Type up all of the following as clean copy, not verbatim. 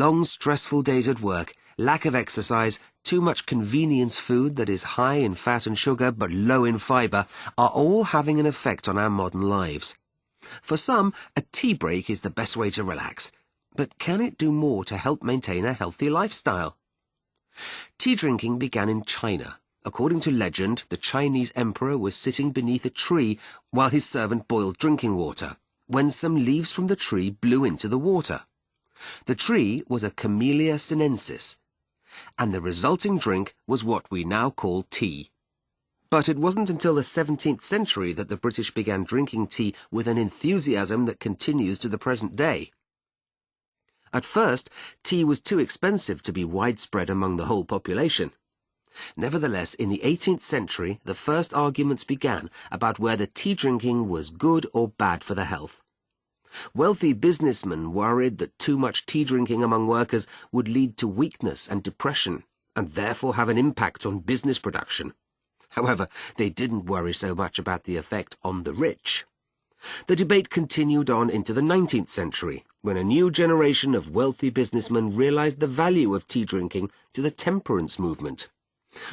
Long, stressful days at work, lack of exercise, too much convenience food that is high in fat and sugar but low in fibre are all having an effect on our modern lives. For some, a tea break is the best way to relax. But can it do more to help maintain a healthy lifestyle? Tea drinking began in China. According to legend, the Chinese emperor was sitting beneath a tree while his servant boiled drinking water, when some leaves from the tree blew into the water. The tree was a Camellia sinensis, and the resulting drink was what we now call tea. But it wasn't until the 17th century that the British began drinking tea with an enthusiasm that continues to the present day. At first, tea was too expensive to be widespread among the whole population. Nevertheless, in the 18th century, the first arguments began about whether tea drinking was good or bad for the health. Wealthy businessmen worried that too much tea drinking among workers would lead to weakness and depression, and therefore have an impact on business production. However, they didn't worry so much about the effect on the rich. The debate continued on into the 19th century, when a new generation of wealthy businessmen realized the value of tea drinking to the temperance movement.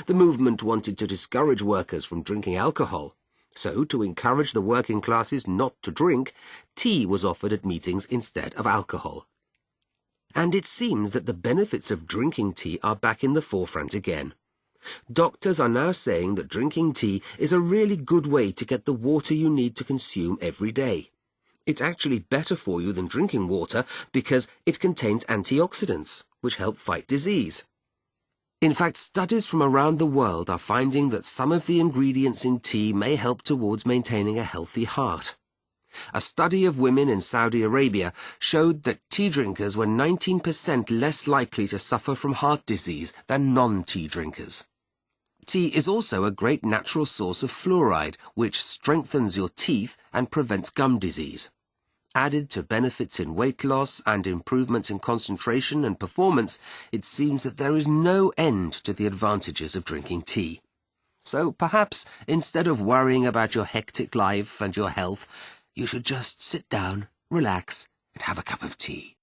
The movement wanted to discourage workers from drinking alcohol, so to encourage the working classes not to drink, tea was offered at meetings instead of alcohol. And it seems that the benefits of drinking tea are back in the forefront again. Doctors are now saying that drinking tea is a really good way to get the water you need to consume every day. It's actually better for you than drinking water because it contains antioxidants, which help fight disease. In fact, studies from around the world are finding that some of the ingredients in tea may help towards maintaining a healthy heart. A study of women in Saudi Arabia showed that tea drinkers were 19% less likely to suffer from heart disease than non-tea drinkers. Tea is also a great natural source of fluoride, which strengthens your teeth and prevents gum disease. Added to benefits in weight loss and improvements in concentration and performance, it seems that there is no end to the advantages of drinking tea. So perhaps, instead of worrying about your hectic life and your health, you should just sit down, relax, and have a cup of tea.